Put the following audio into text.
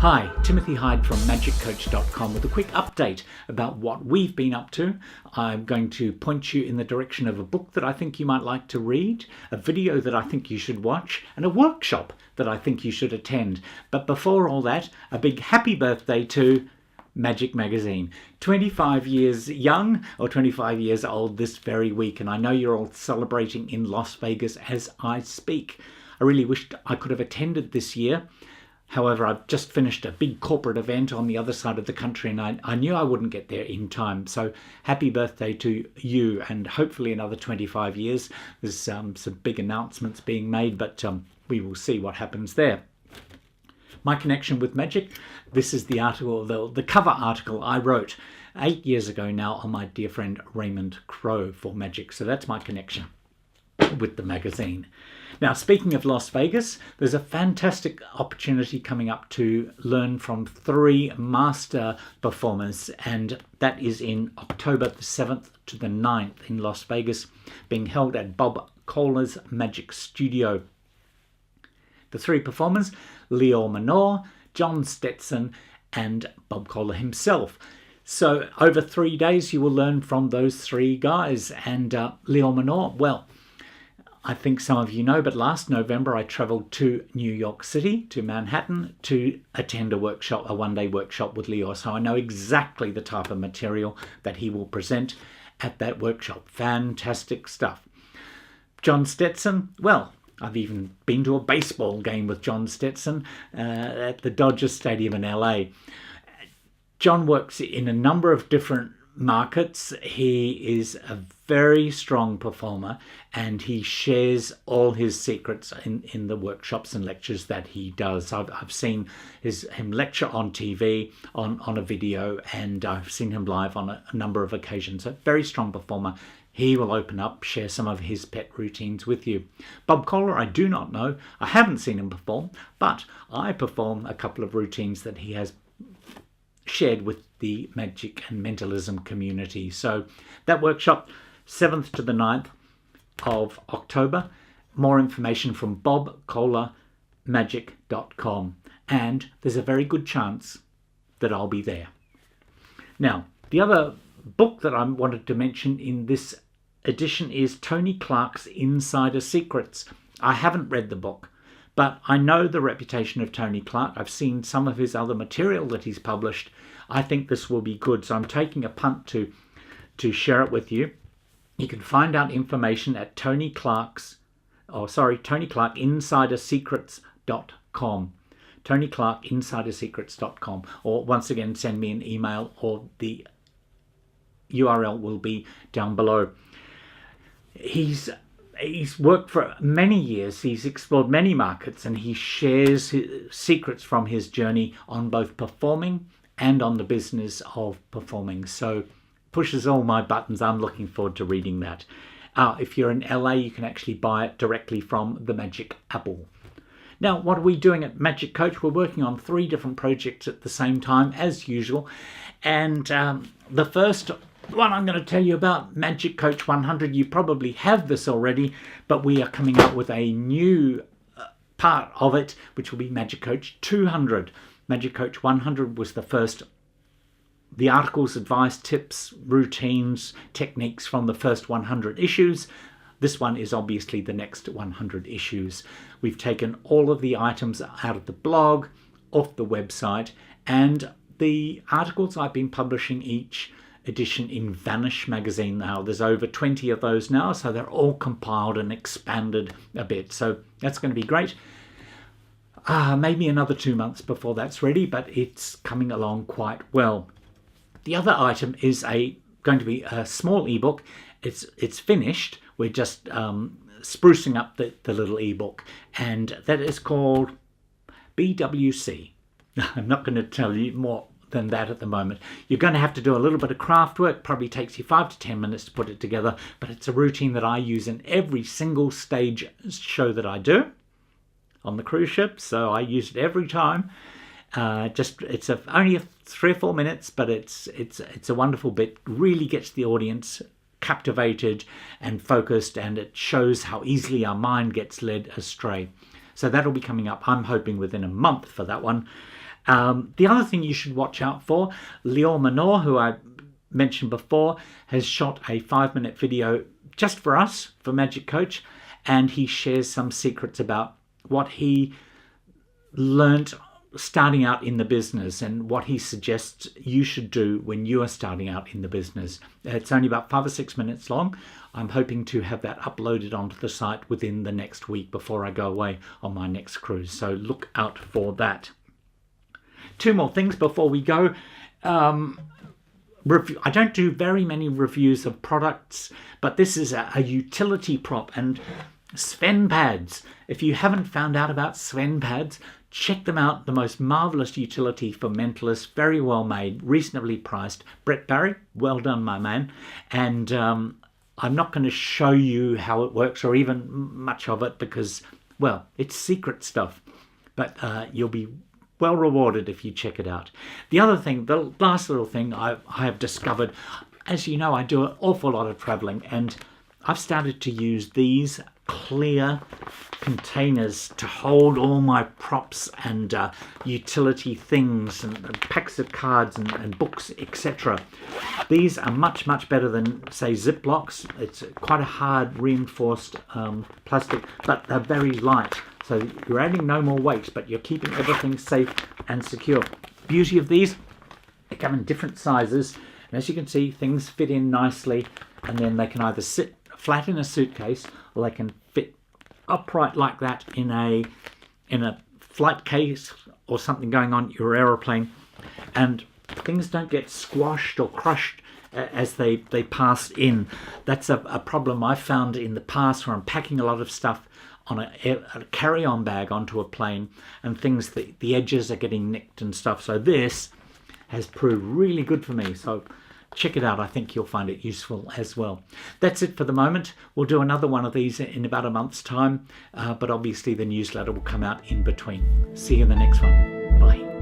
Hi, Timothy Hyde from MagicCoach.com with a quick update about what we've been up to. I'm going to point you in the direction of a book that I think you might like to read, a video that I think you should watch, and a workshop that I think you should attend. But before all that, a big happy birthday to Magic Magazine. 25 years young or 25 years old this very week, and I know you're all celebrating in Las Vegas as I speak. I really wished I could have attended this year. However, I've just finished a big corporate event on the other side of the country, and I knew I wouldn't get there in time. So happy birthday to you, and hopefully another 25 years. There's some big announcements being made, but we will see what happens there. My connection with magic, this is the article, the cover article I wrote 8 years ago now on my dear friend Raymond Crow for Magic. So that's my connection with the magazine. Now, speaking of Las Vegas, there's a fantastic opportunity coming up to learn from 3 master performers, and that is in October the 7th to the 9th in Las Vegas, being held at Bob Kohler's Magic Studio. The 3 performers, Leo Manor, John Stetson, and Bob Kohler himself. So over 3 days, you will learn from those 3 guys. And Leo Manor, well, I think some of you know, but last November I travelled to New York City, to Manhattan, to attend a workshop, a one-day workshop with Leo. So I know exactly the type of material that he will present at that workshop. Fantastic stuff. John Stetson, well, I've even been to a baseball game with John Stetson at the Dodger Stadium in LA. John works in a number of different markets. He is a very strong performer, and he shares all his secrets in the workshops and lectures that he does. I've seen him lecture on TV, on a video, and I've seen him live on a number of occasions. A very strong performer. He will open up, share some of his pet routines with you. Bob Kohler, I do not know. I haven't seen him perform, but I perform a couple of routines that he has shared with the magic and mentalism community. So that workshop, 7th to the 9th of October. More information from bobkohlermagic.com. And there's a very good chance that I'll be there. Now, the other book that I wanted to mention in this edition is Tony Clark's Insider Secrets. I haven't read the book, but I know the reputation of Tony Clark. I've seen some of his other material that he's published. I think this will be good, so I'm taking a punt to share it with you. You can find out information at TonyClarkInsidersecrets.com. TonyClarkInsidersecrets.com. Or once again, send me an email, or the URL will be down below. He's worked for many years. He's explored many markets, and he shares his secrets from his journey on both performing and on the business of performing. So pushes all my buttons. I'm looking forward to reading that. If you're in LA, you can actually buy it directly from the Magic Apple. Now, what are we doing at Magic Coach? We're working on 3 different projects at the same time, as usual. And the first one I'm going to tell you about, Magic Coach 100. You probably have this already, but we are coming up with a new part of it, which will be Magic Coach 200. Magic Coach 100 was the first. The articles, advice, tips, routines, techniques from the first 100 issues. This one is obviously the next 100 issues. We've taken all of the items out of the blog, off the website, and the articles I've been publishing each edition in Vanish magazine now. There's over 20 of those now, so they're all compiled and expanded a bit. So that's going to be great. Maybe another 2 months before that's ready, but it's coming along quite well. The other item is going to be a small ebook. It's finished. We're just sprucing up the little ebook, and that is called BWC. I'm not going to tell you more than that at the moment. You're going to have to do a little bit of craft work. Probably takes you 5 to 10 minutes to put it together, but it's a routine that I use in every single stage show that I do on the cruise ship. So I use it every time. It's only 3 or 4 minutes, but it's a wonderful bit. Really gets the audience captivated and focused, and it shows how easily our mind gets led astray. So that'll be coming up, I'm hoping, within a month for that one. The other thing you should watch out for, Lior Manor, who I mentioned before, has shot a 5-minute video just for us, for Magic Coach, and he shares some secrets about what he learnt starting out in the business and what he suggests you should do when you are starting out in the business. It's only about 5 or 6 minutes long. I'm hoping to have that uploaded onto the site within the next week before I go away on my next cruise, so look out for that. 2 more things before we go. I don't do very many reviews of products, but this is a utility prop, and Sven pads. If you haven't found out about Sven pads, check them out. The most marvelous utility for mentalists, very well made, reasonably priced. Brett Barry, well done, my man. And I'm not going to show you how it works or even much of it because, well, it's secret stuff, but you'll be well rewarded if you check it out. The other thing, the last little thing I have discovered, as you know, I do an awful lot of traveling, and I've started to use these clear containers to hold all my props and utility things and packs of cards and books, etc. These are much better than, say, Ziplocs. It's quite a hard reinforced plastic, but they're very light. So you're adding no more weight, but you're keeping everything safe and secure. Beauty of these, they come in different sizes, and as you can see, things fit in nicely, and then they can either sit flat in a suitcase or they can fit upright like that in a flight case or something going on your aeroplane, and things don't get squashed or crushed as they pass in. That's a problem I found in the past where I'm packing a lot of stuff on a carry-on bag onto a plane, and things, the edges are getting nicked and stuff. So this has proved really good for me. So check it out. I think you'll find it useful as well. That's it for the moment. We'll do another one of these in about a month's time, but obviously the newsletter will come out in between. See you in the next one. Bye.